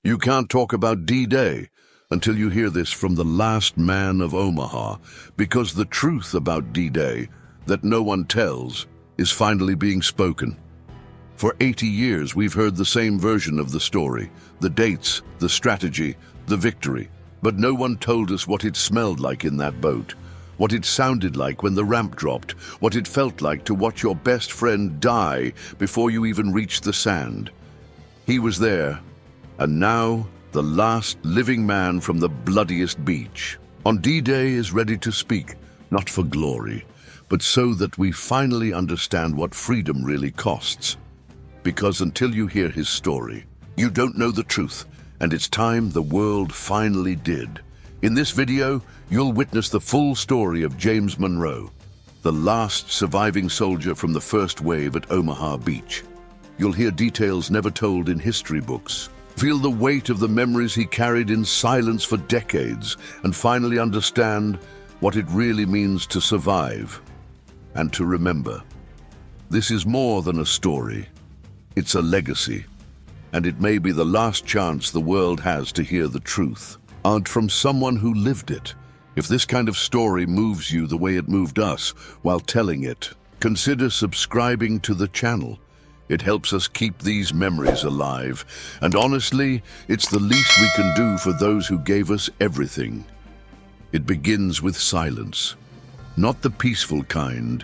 You can't talk about D-Day until you hear this from the last man of Omaha, because the truth about D-Day that no one tells is finally being spoken. For 80 years, we've heard the same version of the story, the dates, the strategy, the victory, but no one told us what it smelled like in that boat, what it sounded like when the ramp dropped, what it felt like to watch your best friend die before you even reached the sand. He was there, and now the last living man from the bloodiest beach on D-Day is ready to speak, not for glory, but so that we finally understand what freedom really costs. Because until you hear his story, you don't know the truth, and it's time the world finally did. In this video, you'll witness the full story of James Monroe, the last surviving soldier from the first wave at Omaha Beach. You'll hear details never told in history books, feel the weight of the memories he carried in silence for decades, and finally understand what it really means to survive and to remember. This is more than a story. It's a legacy, and it may be the last chance the world has to hear the truth, and from someone who lived it. If this kind of story moves you the way it moved us while telling it, consider subscribing to the channel. It helps us keep these memories alive, and honestly, it's the least we can do for those who gave us everything. It begins with silence, not the peaceful kind,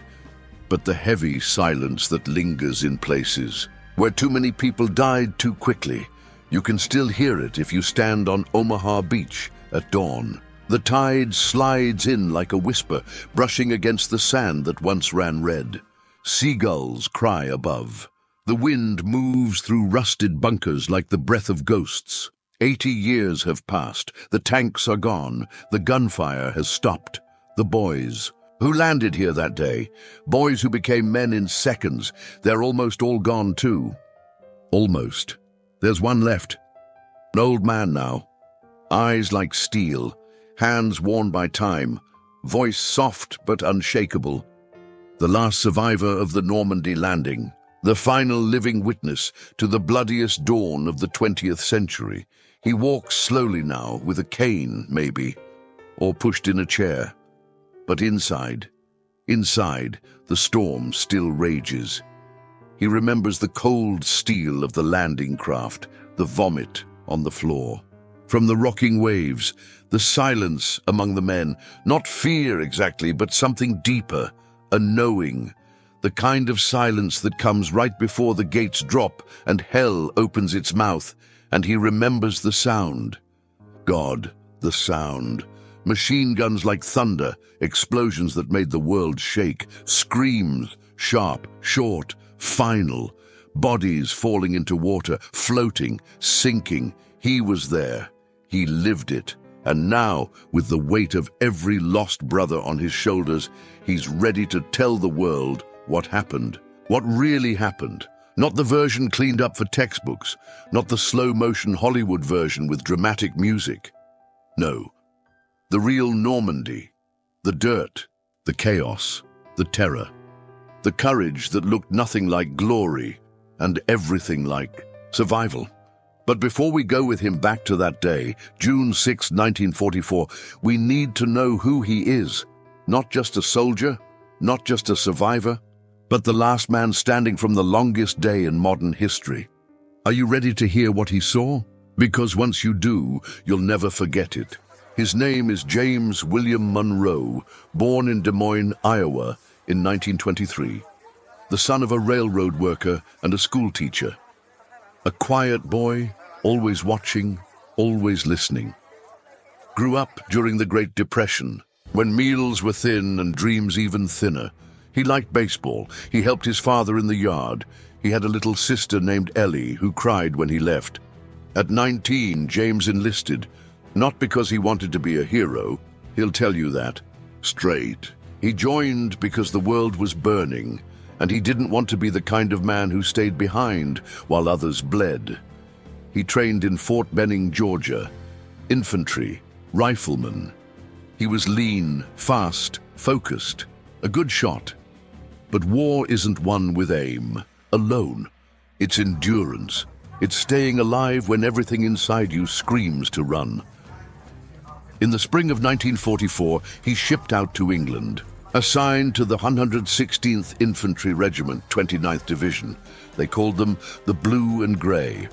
but the heavy silence that lingers in places where too many people died too quickly. You can still hear it if you stand on Omaha Beach at dawn. The tide slides in like a whisper, brushing against the sand that once ran red. Seagulls cry above. The wind moves through rusted bunkers like the breath of ghosts. 80 years have passed. The tanks are gone. The gunfire has stopped. The boys who landed here that day, boys who became men in seconds, they're almost all gone too. Almost. There's one left. An old man now. Eyes like steel, hands worn by time, voice soft but unshakable. The last survivor of the Normandy landing, the final living witness to the bloodiest dawn of the 20th century. He walks slowly now, with a cane, maybe, or pushed in a chair. But inside, the storm still rages. He remembers the cold steel of the landing craft, the vomit on the floor. From the rocking waves, the silence among the men, not fear exactly, but something deeper, a knowing, the kind of silence that comes right before the gates drop and hell opens its mouth, and he remembers the sound. God, the sound. Machine guns like thunder, explosions that made the world shake, screams, sharp, short, final, bodies falling into water, floating, sinking. He was there. He lived it. And now, with the weight of every lost brother on his shoulders, he's ready to tell the world what happened, what really happened. Not the version cleaned up for textbooks, not the slow-motion Hollywood version with dramatic music. No. The real Normandy, the dirt, the chaos, the terror, the courage that looked nothing like glory and everything like survival. But before we go with him back to that day, June 6, 1944, we need to know who he is. Not just a soldier, not just a survivor, but the last man standing from the longest day in modern history. Are you ready to hear what he saw? Because once you do, you'll never forget it. His name is James William Monroe, born in Des Moines, Iowa, in 1923. The son of a railroad worker and a school teacher. A quiet boy, always watching, always listening. Grew up during the Great Depression, when meals were thin and dreams even thinner. He liked baseball. He helped his father in the yard. He had a little sister named Ellie who cried when he left. At 19, James enlisted. Not because he wanted to be a hero, he'll tell you that, straight. He joined because the world was burning, and he didn't want to be the kind of man who stayed behind while others bled. He trained in Fort Benning, Georgia, infantry, rifleman. He was lean, fast, focused, a good shot. But war isn't won with aim, alone. It's endurance, It's staying alive when everything inside you screams to run. In the spring of 1944, he shipped out to England, assigned to the 116th Infantry Regiment, 29th Division. They called them the Blue and Grey.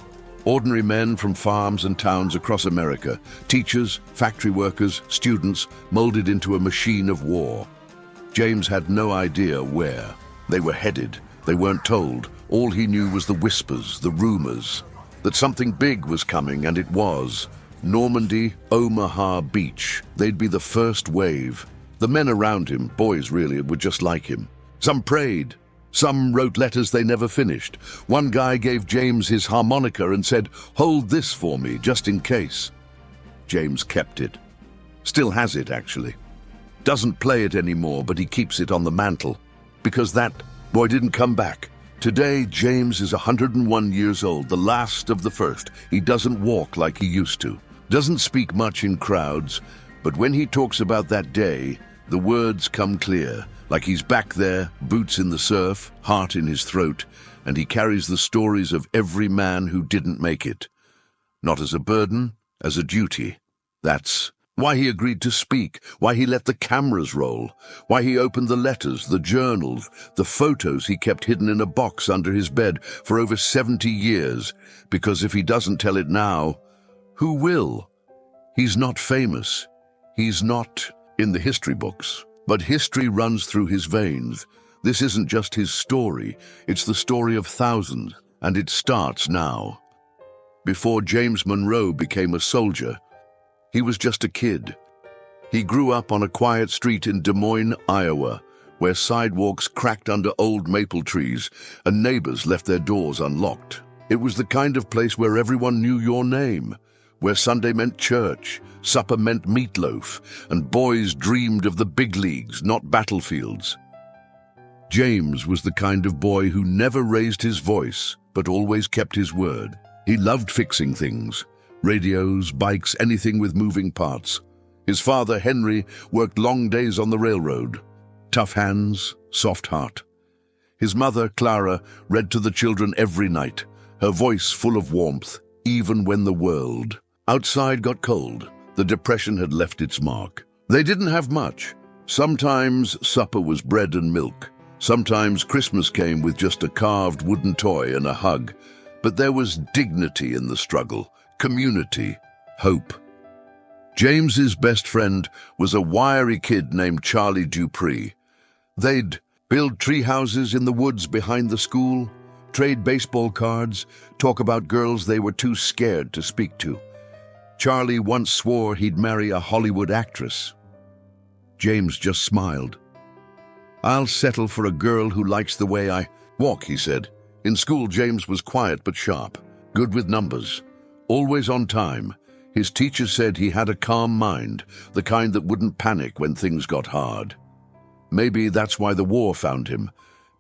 Ordinary men from farms and towns across America, teachers, factory workers, students, molded into a machine of war. James had no idea where. They were headed. They weren't told. All he knew was the whispers, the rumors, that something big was coming, and it was. Normandy, Omaha Beach. They'd be the first wave. The men around him, boys really, were just like him. Some prayed. Some wrote letters they never finished. One guy gave James his harmonica and said, "Hold this for me, just in case." James kept it. Still has it, actually. Doesn't play it anymore, but he keeps it on the mantle. Because that boy didn't come back. Today, James is 101 years old, the last of the first. He doesn't walk like he used to. Doesn't speak much in crowds, but when he talks about that day, the words come clear. Like he's back there, boots in the surf, heart in his throat, and he carries the stories of every man who didn't make it. Not as a burden, as a duty. That's why he agreed to speak, why he let the cameras roll, why he opened the letters, the journals, the photos he kept hidden in a box under his bed for over 70 years, because if he doesn't tell it now, who will? He's not famous. He's not in the history books. But history runs through his veins. This isn't just his story, it's the story of thousands, and it starts now. Before James Monroe became a soldier, he was just a kid. He grew up on a quiet street in Des Moines, Iowa, where sidewalks cracked under old maple trees and neighbors left their doors unlocked. It was the kind of place where everyone knew your name, where Sunday meant church, supper meant meatloaf, and boys dreamed of the big leagues, not battlefields. James was the kind of boy who never raised his voice, but always kept his word. He loved fixing things, radios, bikes, anything with moving parts. His father, Henry, worked long days on the railroad. Tough hands, soft heart. His mother, Clara, read to the children every night, her voice full of warmth, even when the world outside got cold. The Depression had left its mark. They didn't have much. Sometimes supper was bread and milk. Sometimes Christmas came with just a carved wooden toy and a hug. But there was dignity in the struggle, community, hope. James's best friend was a wiry kid named Charlie Dupree. They'd build tree houses in the woods behind the school, trade baseball cards, talk about girls they were too scared to speak to. Charlie once swore he'd marry a Hollywood actress. James just smiled. "I'll settle for a girl who likes the way I walk," he said. In school, James was quiet but sharp, good with numbers, always on time. His teacher said he had a calm mind, the kind that wouldn't panic when things got hard. Maybe that's why the war found him.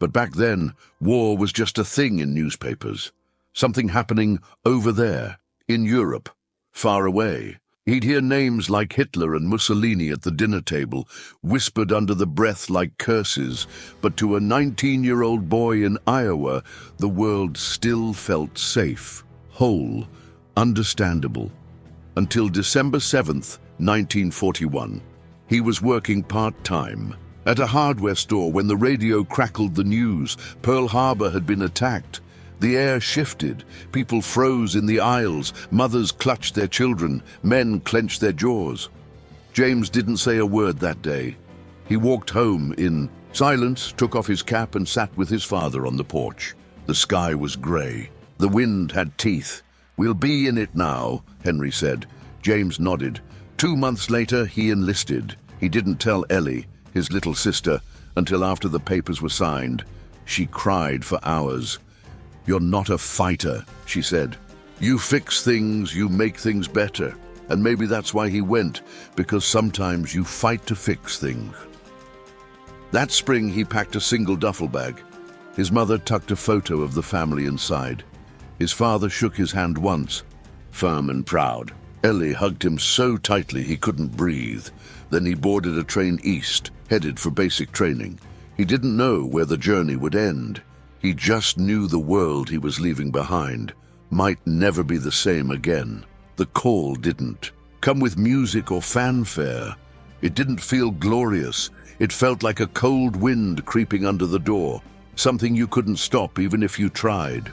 But back then, war was just a thing in newspapers. Something happening over there, in Europe. Far away. He'd hear names like Hitler and Mussolini at the dinner table, whispered under the breath like curses, but to a 19-year-old boy in Iowa, the world still felt safe, whole, understandable. Until December 7th, 1941. He was working part-time at a hardware store when the radio crackled the news. Pearl Harbor had been attacked. The air shifted, people froze in the aisles, mothers clutched their children, men clenched their jaws. James didn't say a word that day. He walked home in silence, took off his cap and sat with his father on the porch. The sky was gray. The wind had teeth. "We'll be in it now," Henry said. James nodded. 2 months later, he enlisted. He didn't tell Ellie, his little sister, until after the papers were signed. She cried for hours. "You're not a fighter," she said. "You fix things, you make things better." And maybe that's why he went, because sometimes you fight to fix things. That spring, he packed a single duffel bag. His mother tucked a photo of the family inside. His father shook his hand once, firm and proud. Ellie hugged him so tightly he couldn't breathe. Then he boarded a train east, headed for basic training. He didn't know where the journey would end. He just knew the world he was leaving behind. might never be the same again. The call didn't come with music or fanfare. It didn't feel glorious. It felt like a cold wind creeping under the door, something you couldn't stop even if you tried.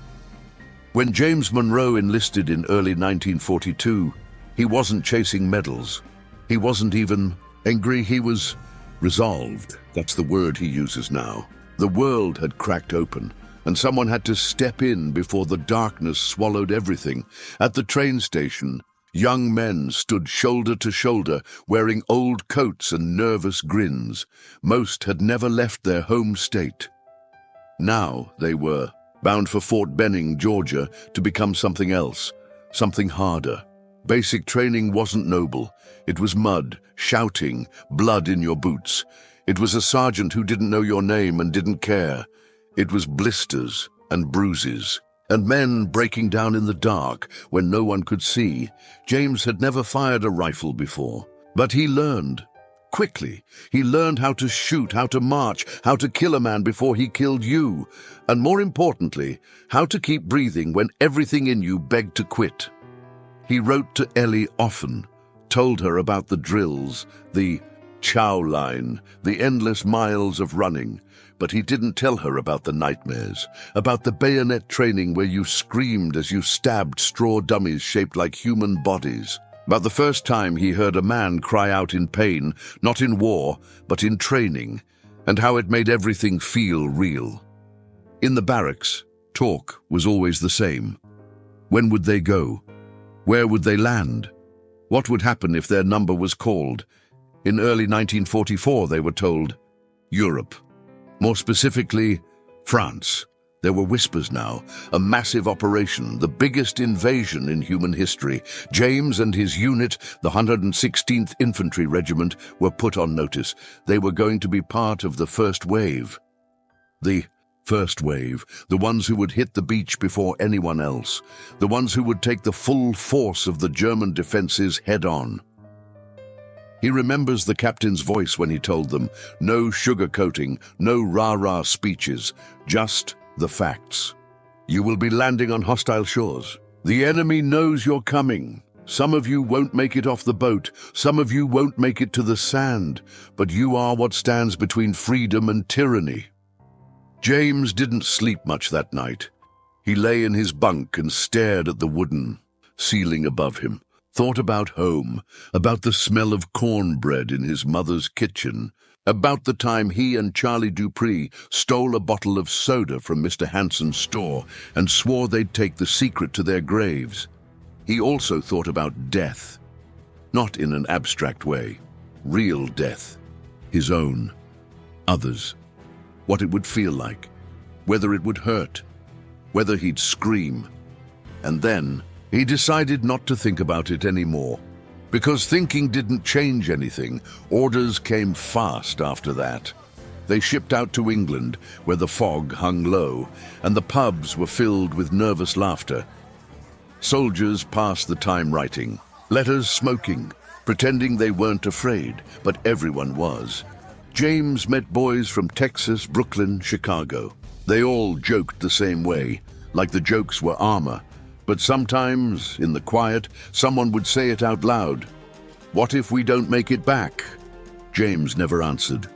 When James Monroe enlisted in early 1942, he wasn't chasing medals. He wasn't even angry. He was resolved. That's the word he uses now. The world had cracked open, and someone had to step in before the darkness swallowed everything. At the train station, young men stood shoulder to shoulder, wearing old coats and nervous grins. Most had never left their home state. Now they were bound for Fort Benning, Georgia, to become something else, something harder. Basic training wasn't noble. It was mud, shouting, blood in your boots. It was a sergeant who didn't know your name and didn't care. It was blisters and bruises, and men breaking down in the dark when no one could see. James had never fired a rifle before, but he learned. Quickly, he learned how to shoot, how to march, how to kill a man before he killed you, and more importantly, how to keep breathing when everything in you begged to quit. He wrote to Ellie often, told her about the drills, the chow line, the endless miles of running, but he didn't tell her about the nightmares, about the bayonet training where you screamed as you stabbed straw dummies shaped like human bodies. About the first time he heard a man cry out in pain, not in war, but in training, and how it made everything feel real. In the barracks, talk was always the same. When would they go? Where would they land? What would happen if their number was called? In early 1944, they were told, Europe. More specifically, France. There were whispers now, a massive operation, the biggest invasion in human history. James and his unit, the 116th Infantry Regiment, were put on notice. They were going to be part of the first wave. The first wave, the ones who would hit the beach before anyone else, the ones who would take the full force of the German defenses head-on. He remembers the captain's voice when he told them, no sugarcoating, no rah-rah speeches, just the facts. You will be landing on hostile shores. The enemy knows you're coming. Some of you won't make it off the boat. Some of you won't make it to the sand. But you are what stands between freedom and tyranny. James didn't sleep much that night. He lay in his bunk and stared at the wooden ceiling above him, thought about home, about the smell of cornbread in his mother's kitchen, about the time he and Charlie Dupree stole a bottle of soda from Mr. Hanson's store and swore they'd take the secret to their graves. He also thought about death, not in an abstract way, real death, his own, others, what it would feel like, whether it would hurt, whether he'd scream. And then he decided not to think about it anymore. Because thinking didn't change anything, orders came fast after that. They shipped out to England, where the fog hung low, and the pubs were filled with nervous laughter. Soldiers passed the time writing, letters smoking, pretending they weren't afraid, but everyone was. James met boys from Texas, Brooklyn, Chicago. They all joked the same way, like the jokes were armor. But sometimes, in the quiet, someone would say it out loud. What if we don't make it back? James never answered.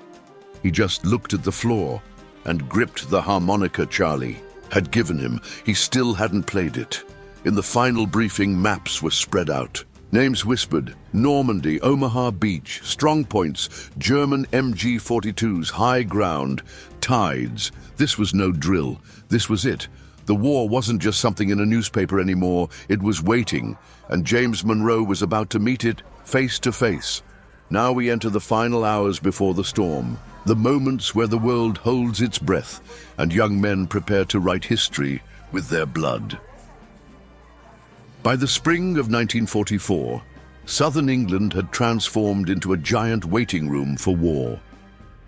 He just looked at the floor and gripped the harmonica Charlie had given him. He still hadn't played it. In the final briefing, maps were spread out. Names whispered: Normandy, Omaha Beach, strong points, German MG-42s, high ground, tides. This was no drill. This was it. The war wasn't just something in a newspaper anymore. It was waiting, and James Monroe was about to meet it face to face. Now we enter the final hours before the storm, the moments where the world holds its breath, and young men prepare to write history with their blood. By the spring of 1944, southern England had transformed into a giant waiting room for war.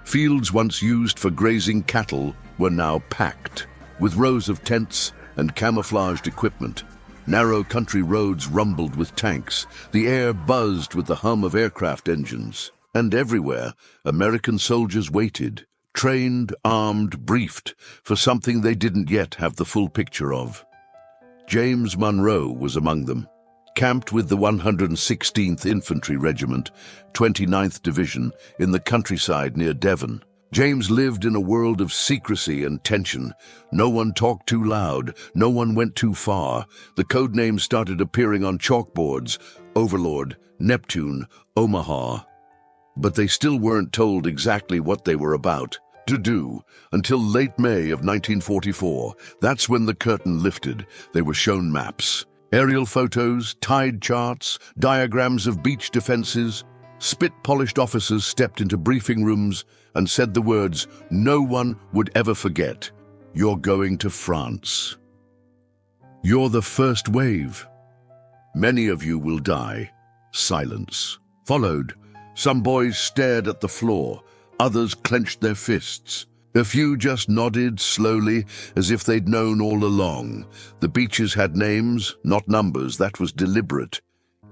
Fields once used for grazing cattle were now packed, with rows of tents and camouflaged equipment. Narrow country roads rumbled with tanks. The air buzzed with the hum of aircraft engines. And everywhere, American soldiers waited, trained, armed, briefed, for something they didn't yet have the full picture of. James Monroe was among them. Camped with the 116th Infantry Regiment, 29th Division, in the countryside near Devon. James lived in a world of secrecy and tension. No one talked too loud, no one went too far. The code names started appearing on chalkboards: Overlord, Neptune, Omaha. But they still weren't told exactly what they were about to do until late May of 1944. That's when the curtain lifted. They were shown maps, aerial photos, tide charts, diagrams of beach defenses. Spit-polished officers stepped into briefing rooms and said the words no one would ever forget. You're going to France. You're the first wave. Many of you will die. Silence followed. Some boys stared at the floor. Others clenched their fists. A few just nodded slowly, as if they'd known all along. The beaches had names, not numbers. That was deliberate.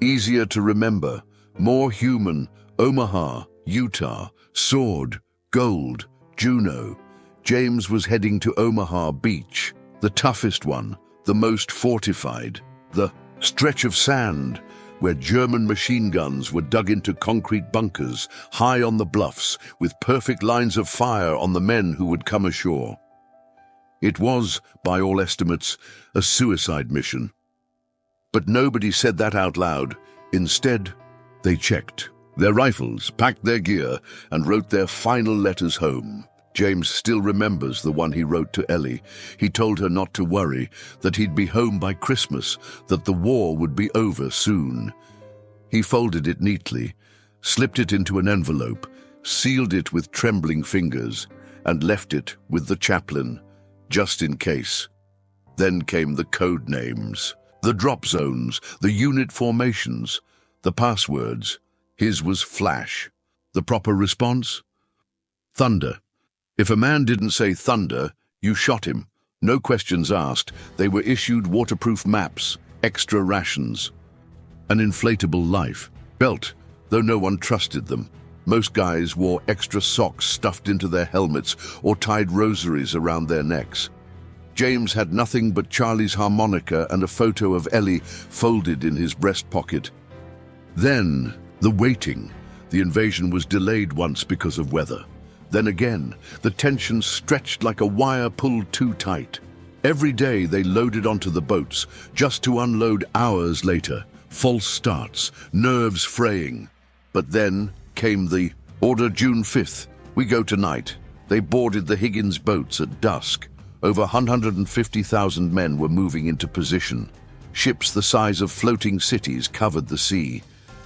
Easier to remember. More human: Omaha, Utah, Sword, Gold, Juneau. James was heading to Omaha Beach, the toughest one, the most fortified. The stretch of sand where German machine guns were dug into concrete bunkers high on the bluffs, with perfect lines of fire on the men who would come ashore. It was, by all estimates, a suicide mission. But nobody said that out loud. Instead, they checked their rifles, packed their gear, and wrote their final letters home. James still remembers the one he wrote to Ellie. He told her not to worry, that he'd be home by Christmas, that the war would be over soon. He folded it neatly, slipped it into an envelope, sealed it with trembling fingers, and left it with the chaplain, just in case. Then came the code names, the drop zones, the unit formations, the passwords. His was Flash. The proper response? Thunder. If a man didn't say thunder, you shot him. No questions asked. They were issued waterproof maps, extra rations, an inflatable life belt, though no one trusted them. Most guys wore extra socks stuffed into their helmets or tied rosaries around their necks. James had nothing but Charlie's harmonica and a photo of Ellie folded in his breast pocket. Then, the waiting. The invasion was delayed once because of weather. Then again, the tension stretched like a wire pulled too tight. Every day they loaded onto the boats, just to unload hours later. False starts, nerves fraying. But then came the order. June 5th. We go tonight. They boarded the Higgins boats at dusk. Over 150,000 men were moving into position. Ships the size of floating cities covered the sea.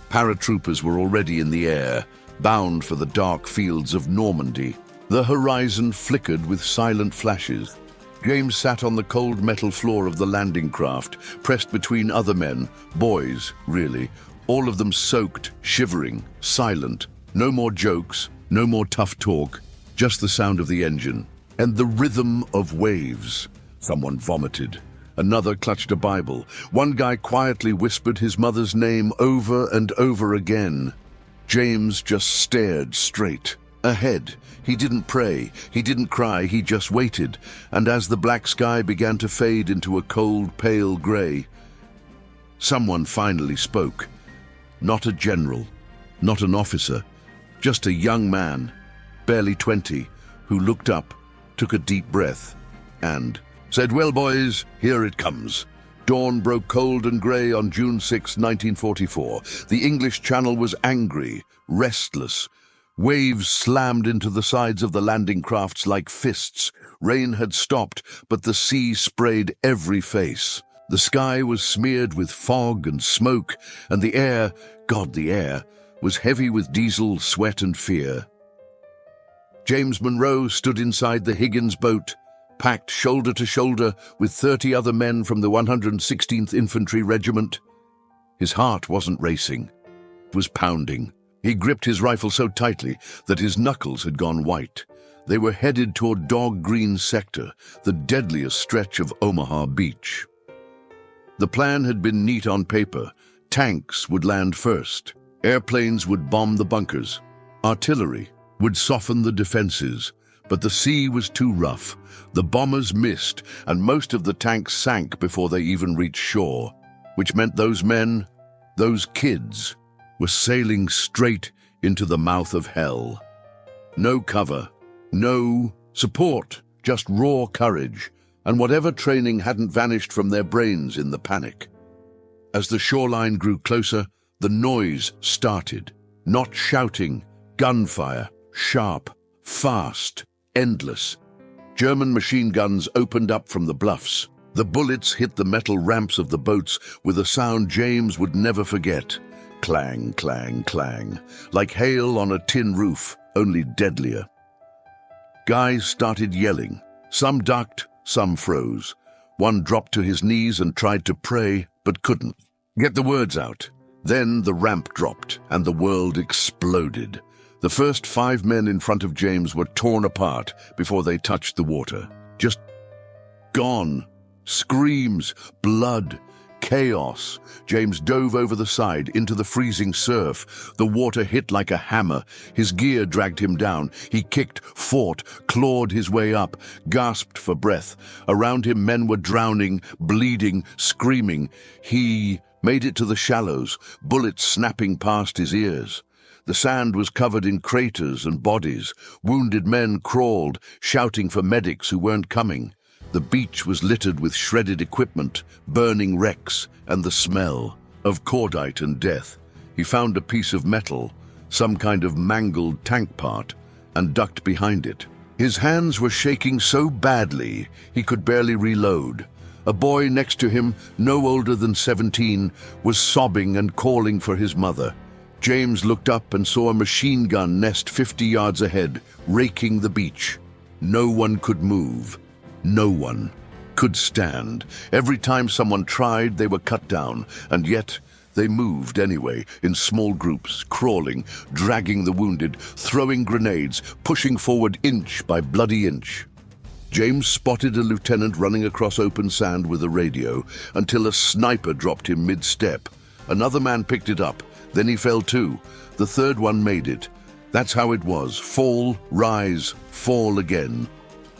Paratroopers were already in the air, bound for the dark fields of Normandy. The horizon flickered with silent flashes. James sat on the cold metal floor of the landing craft, pressed between other men, boys, really, all of them soaked, shivering, silent. No more jokes, no more tough talk, just the sound of the engine and the rhythm of waves. Someone vomited. Another clutched a Bible. One guy quietly whispered his mother's name over and over again. James just stared straight ahead. He didn't pray, he didn't cry, he just waited. And as the black sky began to fade into a cold, pale gray, someone finally spoke. Not a general, not an officer, just a young man, barely 20, who looked up, took a deep breath, and said, "Well, boys, here it comes." Dawn broke cold and grey on June 6, 1944. The English Channel was angry, restless. Waves slammed into the sides of the landing crafts like fists. Rain had stopped, but the sea sprayed every face. The sky was smeared with fog and smoke, and the air, God, the air, was heavy with diesel, sweat, and fear. James Monroe stood inside the Higgins boat, packed shoulder to shoulder with 30 other men from the 116th Infantry Regiment. His heart wasn't racing, it was pounding. He gripped his rifle so tightly that his knuckles had gone white. They were headed toward Dog Green Sector, the deadliest stretch of Omaha Beach. The plan had been neat on paper. Tanks would land first. Airplanes would bomb the bunkers. Artillery would soften the defenses. But the sea was too rough. The bombers missed, and most of the tanks sank before they even reached shore, which meant those men, those kids, were sailing straight into the mouth of hell. No cover, no support, just raw courage, and whatever training hadn't vanished from their brains in the panic. As the shoreline grew closer, the noise started. Not shouting, gunfire, sharp, fast, endless. German machine guns opened up from the bluffs. The bullets hit the metal ramps of the boats with a sound James would never forget. Clang, clang, clang, like hail on a tin roof, only deadlier. Guys started yelling. Some ducked, some froze. One dropped to his knees and tried to pray, but couldn't get the words out. Then the ramp dropped, and the world exploded. The first 5 men in front of James were torn apart before they touched the water. Just gone. Screams, blood, chaos. James dove over the side into the freezing surf. The water hit like a hammer. His gear dragged him down. He kicked, fought, clawed his way up, gasped for breath. Around him men were drowning, bleeding, screaming. He made it to the shallows, bullets snapping past his ears. The sand was covered in craters and bodies. Wounded men crawled, shouting for medics who weren't coming. The beach was littered with shredded equipment, burning wrecks, and the smell of cordite and death. He found a piece of metal, some kind of mangled tank part, and ducked behind it. His hands were shaking so badly he could barely reload. A boy next to him, no older than 17, was sobbing and calling for his mother. James looked up and saw a machine gun nest 50 yards ahead, raking the beach. No one could move. No one could stand. Every time someone tried, they were cut down, and yet they moved anyway, in small groups, crawling, dragging the wounded, throwing grenades, pushing forward inch by bloody inch. James spotted a lieutenant running across open sand with a radio until a sniper dropped him mid-step. Another man picked it up. Then he fell too. The third one made it. That's how it was. Fall, rise, fall again.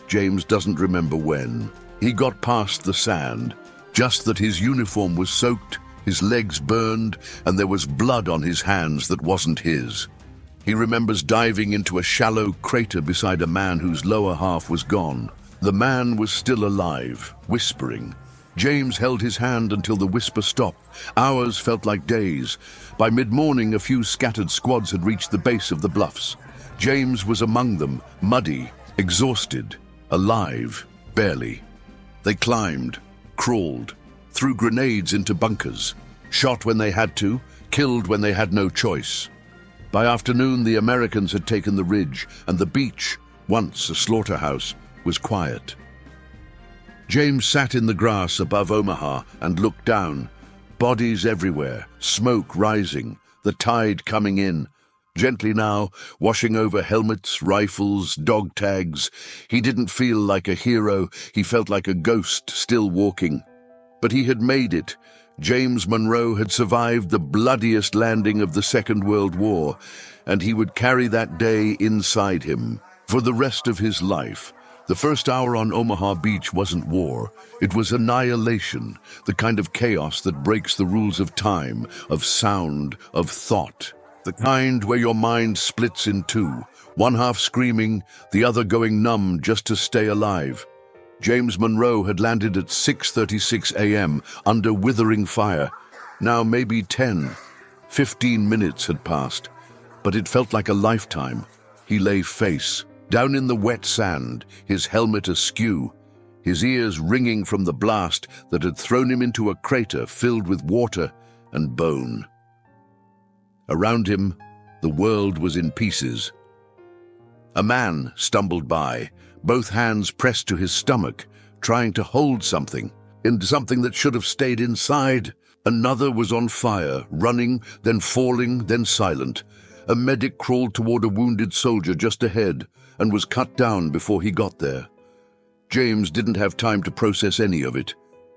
James doesn't remember when. He got past the sand, just that his uniform was soaked, his legs burned, and there was blood on his hands that wasn't his. He remembers diving into a shallow crater beside a man whose lower half was gone. The man was still alive, whispering. James held his hand until the whisper stopped. Hours felt like days. By mid-morning, a few scattered squads had reached the base of the bluffs. James was among them, muddy, exhausted, alive, barely. They climbed, crawled, threw grenades into bunkers, shot when they had to, killed when they had no choice. By afternoon, the Americans had taken the ridge, and the beach, once a slaughterhouse, was quiet. James sat in the grass above Omaha and looked down. Bodies everywhere, smoke rising, the tide coming in. Gently now, washing over helmets, rifles, dog tags. He didn't feel like a hero, he felt like a ghost still walking. But he had made it. James Monroe had survived the bloodiest landing of the Second World War, and he would carry that day inside him for the rest of his life. The first hour on Omaha Beach wasn't war. It was annihilation, the kind of chaos that breaks the rules of time, of sound, of thought. The kind where your mind splits in two, one half screaming, the other going numb just to stay alive. James Monroe had landed at 6:36 a.m. under withering fire. Now maybe 10, 15 minutes had passed, but it felt like a lifetime. He lay face down in the wet sand, his helmet askew, his ears ringing from the blast that had thrown him into a crater filled with water and bone. Around him, the world was in pieces. A man stumbled by, both hands pressed to his stomach, trying to hold something, in something that should have stayed inside. Another was on fire, running, then falling, then silent. A medic crawled toward a wounded soldier just ahead and was cut down before he got there. James didn't have time to process any of it.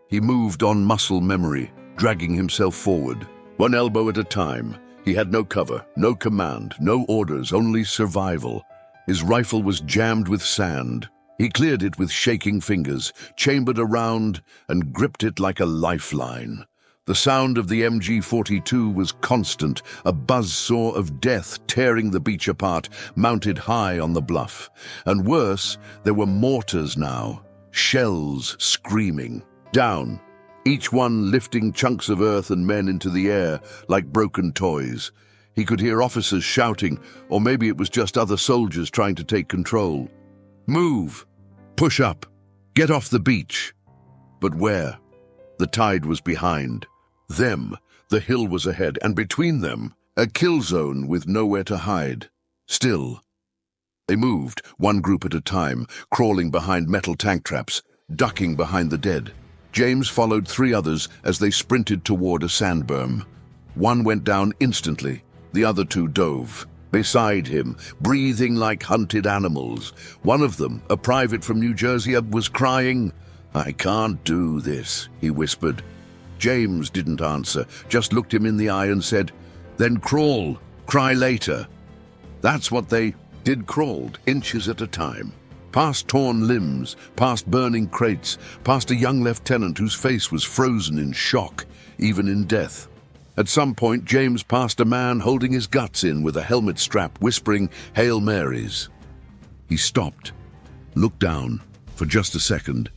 He moved on muscle memory, dragging himself forward, one elbow at a time. He had no cover, no command, no orders, only survival. His rifle was jammed with sand. He cleared it with shaking fingers, chambered around, and gripped it like a lifeline. The sound of the MG-42 was constant, a buzzsaw of death tearing the beach apart, mounted high on the bluff. And worse, there were mortars now, shells screaming. Down, each one lifting chunks of earth and men into the air like broken toys. He could hear officers shouting, or maybe it was just other soldiers trying to take control. Move! Push up! Get off the beach! But where? The tide was behind. Them, the hill was ahead, and between them, a kill zone with nowhere to hide. Still, they moved, one group at a time, crawling behind metal tank traps, ducking behind the dead. James followed 3 others as they sprinted toward a sand berm. One went down instantly, the other 2 dove. Beside him, breathing like hunted animals. One of them, a private from New Jersey, was crying. "I can't do this," he whispered. James didn't answer, just looked him in the eye and said, "Then crawl, cry later." That's what they did, crawled, inches at a time. Past torn limbs, past burning crates, past a young lieutenant whose face was frozen in shock, even in death. At some point, James passed a man holding his guts in with a helmet strap, whispering Hail Marys. He stopped, looked down for just a second,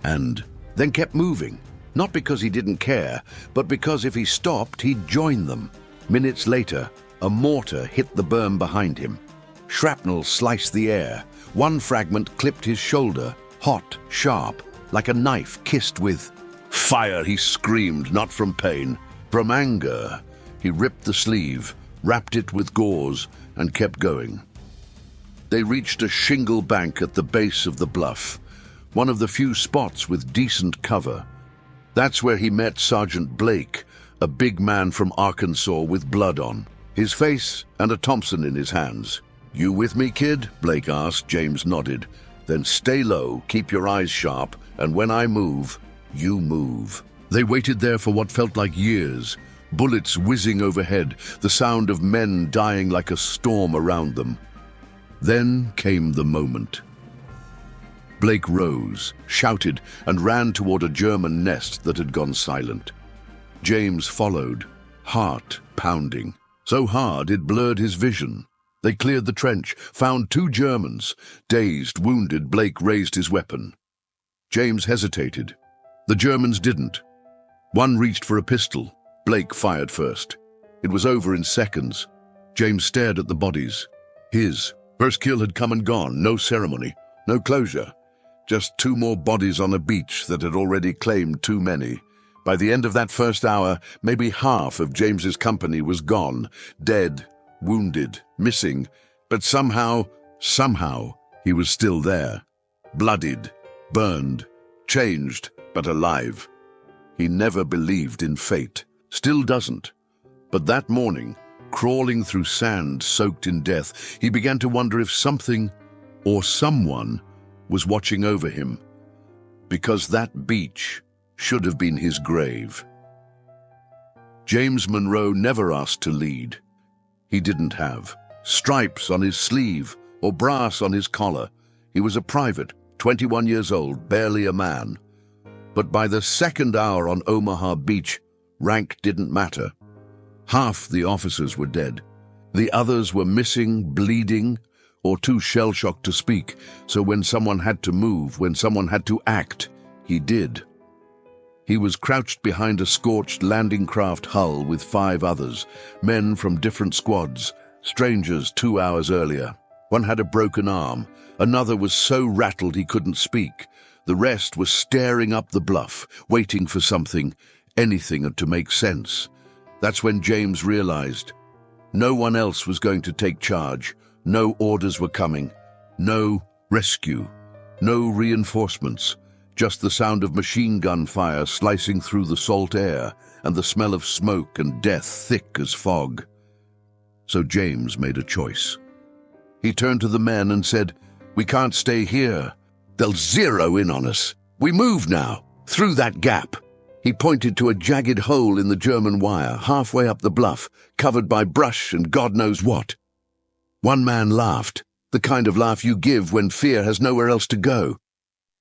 and then kept moving. Not because he didn't care, but because if he stopped, he'd join them. Minutes later, a mortar hit the berm behind him. Shrapnel sliced the air. One fragment clipped his shoulder, hot, sharp, like a knife kissed with fire. He screamed, not from pain, from anger. He ripped the sleeve, wrapped it with gauze, and kept going. They reached a shingle bank at the base of the bluff, one of the few spots with decent cover. That's where he met Sergeant Blake, a big man from Arkansas with blood on his face and a Thompson in his hands. "You with me, kid?" Blake asked. James nodded. "Then stay low, keep your eyes sharp, and when I move, you move." They waited there for what felt like years, bullets whizzing overhead, the sound of men dying like a storm around them. Then came the moment. Blake rose, shouted, and ran toward a German nest that had gone silent. James followed, heart pounding, so hard it blurred his vision. They cleared the trench, found 2 Germans. Dazed, wounded, Blake raised his weapon. James hesitated. The Germans didn't. One reached for a pistol. Blake fired first. It was over in seconds. James stared at the bodies. His first kill had come and gone, no ceremony, no closure. Just 2 more bodies on a beach that had already claimed too many. By the end of that first hour, maybe half of James's company was gone, dead, wounded, missing, but somehow, he was still there. Bloodied, burned, changed, but alive. He never believed in fate, still doesn't. But that morning, crawling through sand soaked in death, he began to wonder if something or someone was watching over him, because that beach should have been his grave. James Monroe never asked to lead. He didn't have stripes on his sleeve or brass on his collar. He was a private, 21 years old, barely a man. But by the second hour on Omaha Beach, rank didn't matter. Half the officers were dead. The others were missing, bleeding, or too shell-shocked to speak, so when someone had to move, when someone had to act, he did. He was crouched behind a scorched landing craft hull with 5 others, men from different squads, strangers 2 hours earlier. One had a broken arm, another was so rattled he couldn't speak. The rest was staring up the bluff, waiting for something, anything to make sense. That's when James realized no one else was going to take charge. No orders were coming, no rescue, no reinforcements, just the sound of machine gun fire slicing through the salt air and the smell of smoke and death thick as fog. So James made a choice. He turned to the men and said, "We can't stay here. They'll zero in on us. We move now, through that gap." He pointed to a jagged hole in the German wire, halfway up the bluff, covered by brush and God knows what. One man laughed. The kind of laugh you give when fear has nowhere else to go.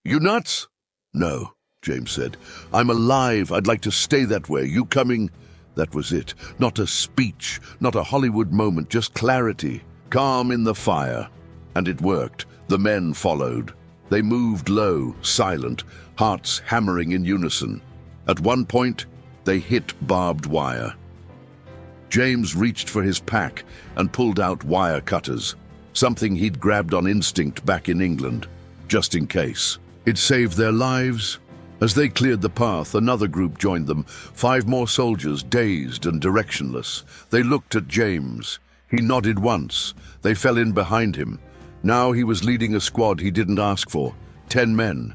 You nuts? No, James said. I'm alive. I'd like to stay that way. You coming? That was it. Not a speech, not a Hollywood moment, just clarity. Calm in the fire. And it worked. The men followed. They moved low, silent, hearts hammering in unison. At one point, they hit barbed wire. James reached for his pack and pulled out wire cutters, something he'd grabbed on instinct back in England, just in case. It saved their lives. As they cleared the path, another group joined them, 5 more soldiers, dazed and directionless. They looked at James. He nodded once. They fell in behind him. Now he was leading a squad he didn't ask for. 10 men.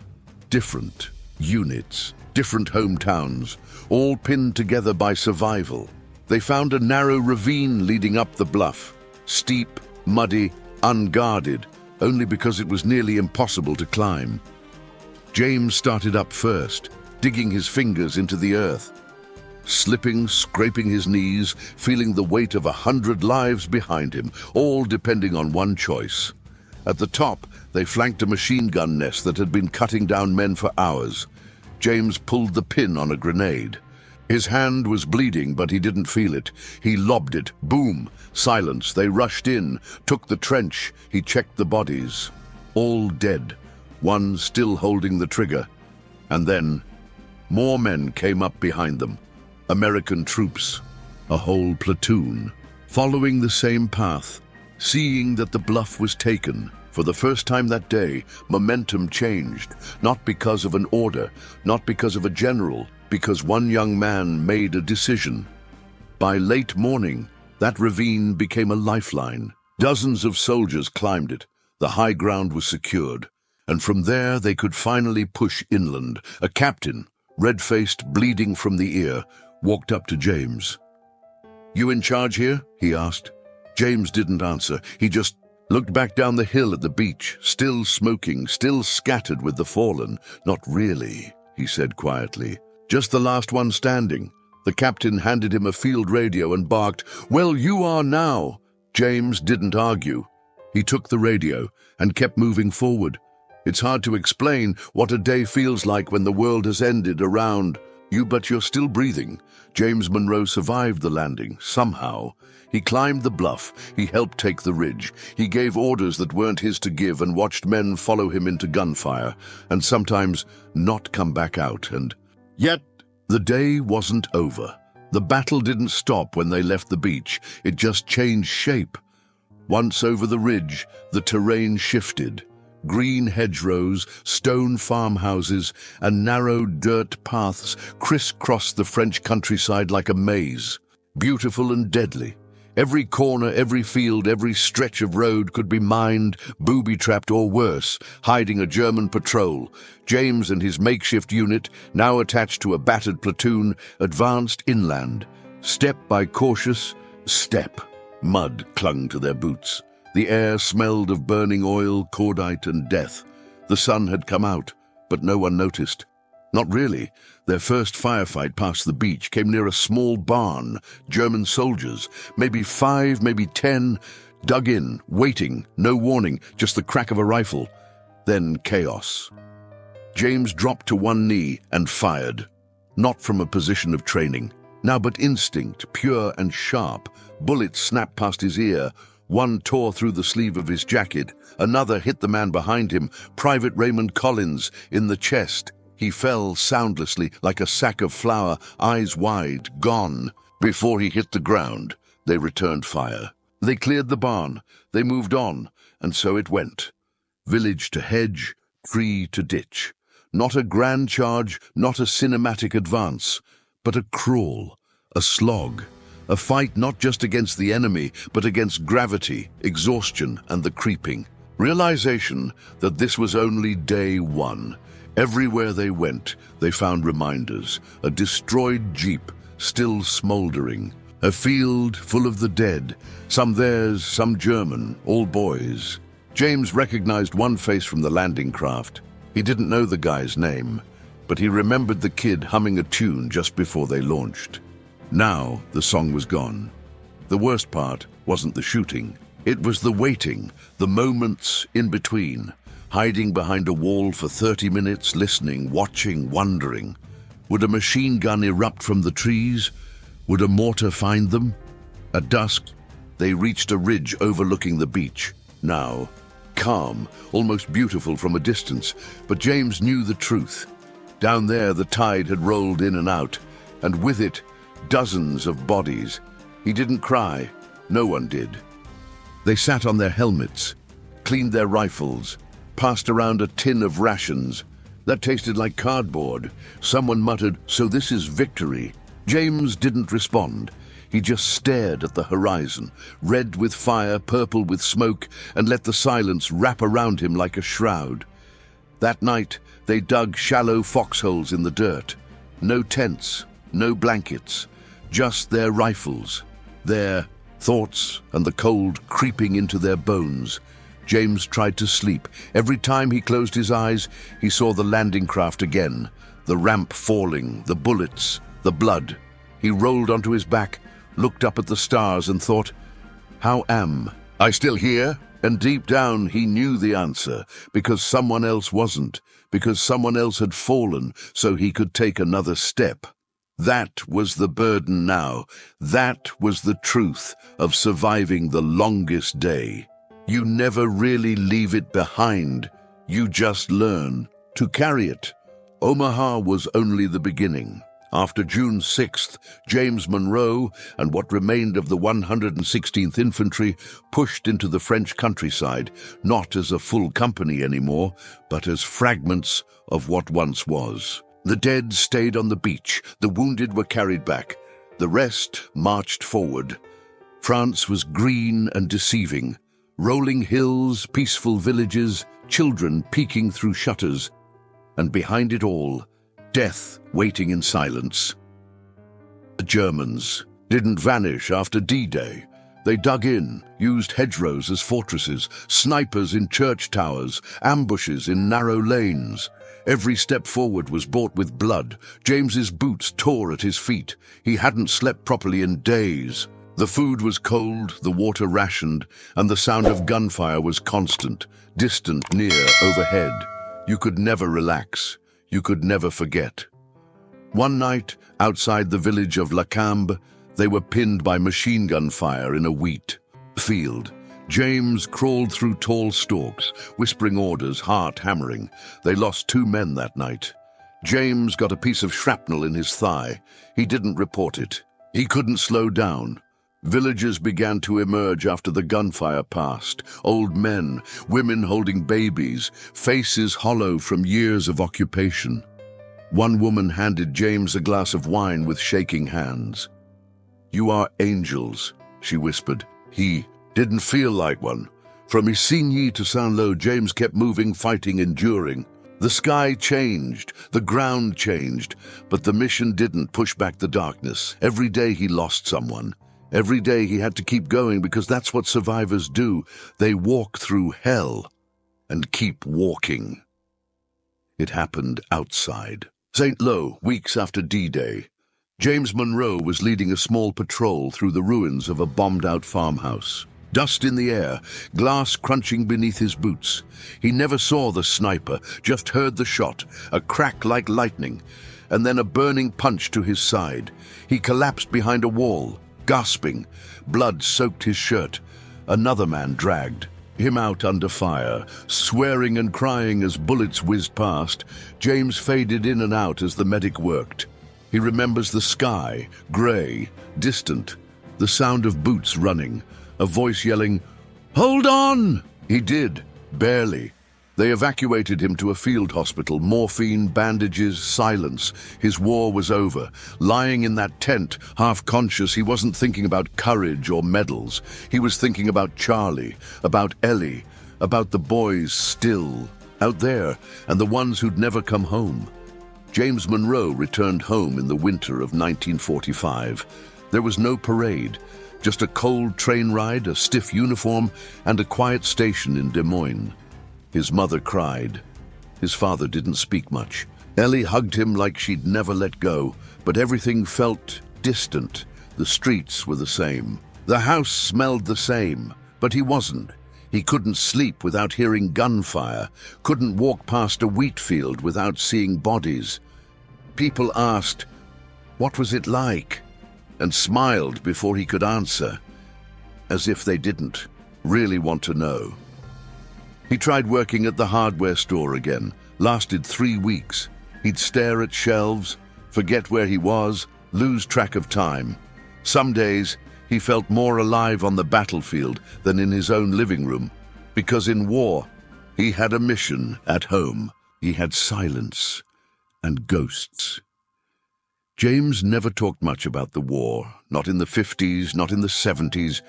Different units, different hometowns, all pinned together by survival. They found a narrow ravine leading up the bluff. Steep, muddy, unguarded, only because it was nearly impossible to climb. James started up first, digging his fingers into the earth. Slipping, scraping his knees, feeling the weight of 100 lives behind him, all depending on one choice. At the top, they flanked a machine gun nest that had been cutting down men for hours. James pulled the pin on a grenade. His hand was bleeding, but he didn't feel it. He lobbed it. Boom! Silence. They rushed in, took the trench. He checked the bodies. All dead. One still holding the trigger. And then, more men came up behind them. American troops. A whole platoon. Following the same path. Seeing that the bluff was taken. For the first time that day, momentum changed. Not because of an order, not because of a general, because one young man made a decision. By late morning, that ravine became a lifeline. Dozens of soldiers climbed it. The high ground was secured. And from there they could finally push inland. A captain, red-faced, bleeding from the ear, walked up to James. "You in charge here?" he asked. James didn't answer. He just looked back down the hill at the beach, still smoking, still scattered with the fallen. "Not really," he said quietly. "Just the last one standing." The captain handed him a field radio and barked, "Well, you are now." James didn't argue. He took the radio and kept moving forward. It's hard to explain what a day feels like when the world has ended around you, but you're still breathing. James Monroe survived the landing, somehow. He climbed the bluff, he helped take the ridge, he gave orders that weren't his to give and watched men follow him into gunfire, and sometimes not come back out. And yet, the day wasn't over. The battle didn't stop when they left the beach, it just changed shape. Once over the ridge, the terrain shifted. Green hedgerows, stone farmhouses, and narrow dirt paths crisscrossed the French countryside like a maze. Beautiful and deadly. Every corner, every field, every stretch of road could be mined, booby-trapped, or worse, hiding a German patrol. James and his makeshift unit, now attached to a battered platoon, advanced inland. Step by cautious step, mud clung to their boots. The air smelled of burning oil, cordite, and death. The sun had come out, but no one noticed. Not really. Their first firefight past the beach came near a small barn. German soldiers, maybe 5, maybe 10, dug in, waiting, no warning, just the crack of a rifle. Then chaos. James dropped to one knee and fired. Not from a position of training. Now but instinct, pure and sharp. Bullets snapped past his ear. One tore through the sleeve of his jacket. Another hit the man behind him, Private Raymond Collins, in the chest. He fell soundlessly like a sack of flour, eyes wide, gone. Before he hit the ground, they returned fire. They cleared the barn. They moved on, and so it went. Village to hedge, tree to ditch. Not a grand charge, not a cinematic advance, but a crawl, a slog. A fight not just against the enemy, but against gravity, exhaustion, and the creeping. Realization that this was only day one. Everywhere they went, they found reminders. A destroyed jeep, still smoldering. A field full of the dead, some theirs, some German, all boys. James recognized one face from the landing craft. He didn't know the guy's name, but he remembered the kid humming a tune just before they launched. Now the song was gone. The worst part wasn't the shooting, It was the waiting, the moments in between, hiding behind a wall for 30 minutes, listening, watching, wondering. Would a machine gun erupt from the trees? Would a mortar find them? At dusk, they reached a ridge overlooking the beach. Now, calm, almost beautiful from a distance, but James knew the truth. Down there, the tide had rolled in and out, and with it, dozens of bodies. He didn't cry. No one did. They sat on their helmets, cleaned their rifles, passed around a tin of rations. That tasted like cardboard. Someone muttered, "So this is victory." James didn't respond. He just stared at the horizon, red with fire, purple with smoke, and let the silence wrap around him like a shroud. That night, they dug shallow foxholes in the dirt. No tents, no blankets, just their rifles, their thoughts and the cold creeping into their bones. James tried to sleep. Every time he closed his eyes, he saw the landing craft again, the ramp falling, the bullets, the blood. He rolled onto his back, looked up at the stars and thought, "How am I still here?" And deep down he knew the answer, because someone else wasn't, because someone else had fallen so he could take another step. That was the burden now. That was the truth of surviving the longest day. You never really leave it behind. You just learn to carry it. Omaha was only the beginning. After June 6th, James Monroe and what remained of the 116th Infantry pushed into the French countryside, not as a full company anymore, but as fragments of what once was. The dead stayed on the beach, the wounded were carried back, the rest marched forward. France was green and deceiving. Rolling hills, peaceful villages, children peeking through shutters, and behind it all, death waiting in silence. The Germans didn't vanish after D-Day. They dug in, used hedgerows as fortresses, snipers in church towers, ambushes in narrow lanes. Every step forward was bought with blood. James's boots tore at his feet. He hadn't slept properly in days. The food was cold, the water rationed, and the sound of gunfire was constant, distant, near, overhead. You could never relax. You could never forget. One night, outside the village of La Cambre, they were pinned by machine gun fire in a wheat field. James crawled through tall stalks, whispering orders, heart hammering. They lost 2 men that night. James got a piece of shrapnel in his thigh. He didn't report it. He couldn't slow down. Villagers began to emerge after the gunfire passed. Old men, women holding babies, faces hollow from years of occupation. One woman handed James a glass of wine with shaking hands. "You are angels," she whispered. He didn't feel like one. From Isigny to Saint-Lô, James kept moving, fighting, enduring. The sky changed, the ground changed, but the mission didn't push back the darkness. Every day he lost someone. Every day he had to keep going because that's what survivors do. They walk through hell and keep walking. It happened outside Saint-Lô, weeks after D-Day. James Monroe was leading a small patrol through the ruins of a bombed-out farmhouse. Dust in the air, glass crunching beneath his boots. He never saw the sniper, just heard the shot, a crack like lightning, and then a burning punch to his side. He collapsed behind a wall, gasping. Blood soaked his shirt. Another man dragged him out under fire, swearing and crying as bullets whizzed past. James faded in and out as the medic worked. He remembers the sky, grey, distant, the sound of boots running, a voice yelling, "Hold on!" He did, barely. They evacuated him to a field hospital, morphine, bandages, silence. His war was over. Lying in that tent, half conscious, he wasn't thinking about courage or medals. He was thinking about Charlie, about Ellie, about the boys still out there, and the ones who'd never come home. James Monroe returned home in the winter of 1945. There was no parade, just a cold train ride, a stiff uniform, and a quiet station in Des Moines. His mother cried. His father didn't speak much. Ellie hugged him like she'd never let go, but everything felt distant. The streets were the same. The house smelled the same, But he wasn't. He couldn't sleep without hearing gunfire, couldn't walk past a wheat field without seeing bodies. People asked, "What was it like?" and smiled before he could answer, as if they didn't really want to know. He tried working at the hardware store again, lasted 3 weeks. He'd stare at shelves, forget where he was, lose track of time. Some days, he felt more alive on the battlefield than in his own living room, because in war, he had a mission at home. He had silence and ghosts. James never talked much about the war, not in the 50s, not in the 70s,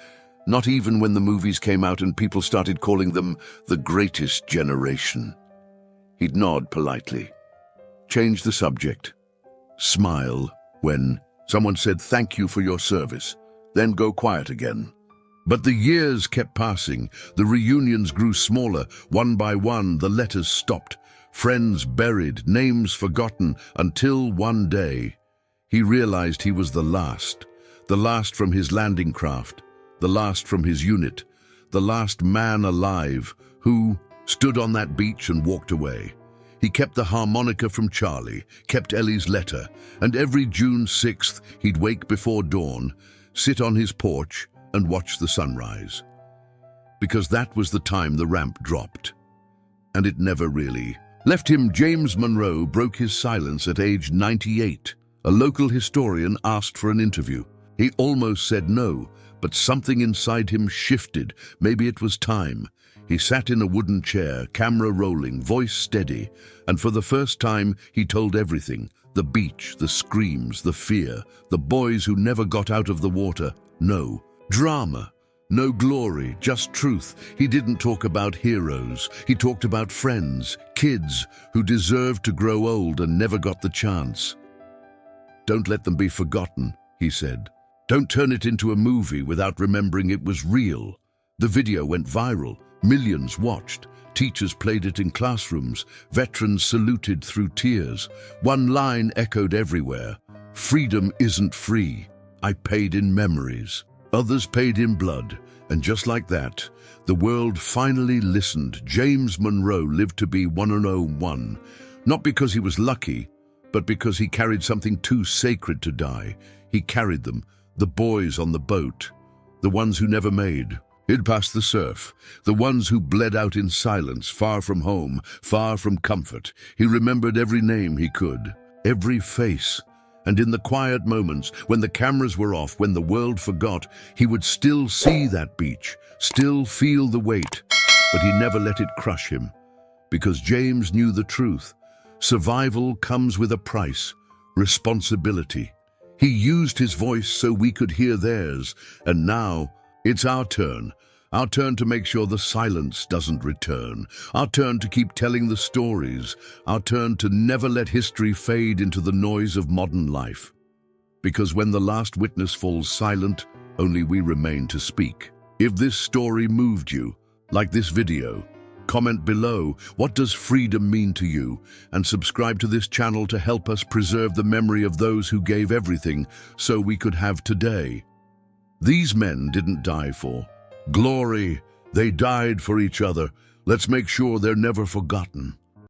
not even when the movies came out and people started calling them the greatest generation. He'd nod politely, change the subject, smile when someone said thank you for your service, then go quiet again. But the years kept passing, the reunions grew smaller, one by one the letters stopped, friends buried, names forgotten, until one day he realized he was the last from his landing craft, the last from his unit, the last man alive who stood on that beach and walked away. He kept the harmonica from Charlie, kept Ellie's letter, and every June 6th he'd wake before dawn, sit on his porch and watch the sunrise. Because that was the time the ramp dropped. And it never really left him. James Monroe broke his silence at age 98. A local historian asked for an interview. He almost said no, but something inside him shifted. Maybe it was time. He sat in a wooden chair, camera rolling, voice steady, and for the first time he told everything. The beach, the screams, the fear, the boys who never got out of the water. No drama, no glory, just truth. He didn't talk about heroes. He talked about friends, kids who deserved to grow old and never got the chance. Don't let them be forgotten, he said. Don't turn it into a movie without remembering it was real. The video went viral. Millions watched. Teachers played it in classrooms. Veterans saluted through tears. One line echoed everywhere. Freedom isn't free. I paid in memories. Others paid in blood. And just like that, the world finally listened. James Monroe lived to be 101. Not because he was lucky, but because he carried something too sacred to die. He carried them, the boys on the boat, the ones who never made it past the surf, the ones who bled out in silence, far from home, far from comfort. He remembered every name he could, every face. And in the quiet moments, when the cameras were off, when the world forgot, he would still see that beach, still feel the weight. But he never let it crush him, because James knew the truth. Survival comes with a price, responsibility. He used his voice so we could hear theirs, and now it's our turn to make sure the silence doesn't return, our turn to keep telling the stories, our turn to never let history fade into the noise of modern life. Because when the last witness falls silent, only we remain to speak. If this story moved you, like this video, comment below, what does freedom mean to you? And subscribe to this channel to help us preserve the memory of those who gave everything so we could have today. These men didn't die for glory, they died for each other. Let's make sure they're never forgotten.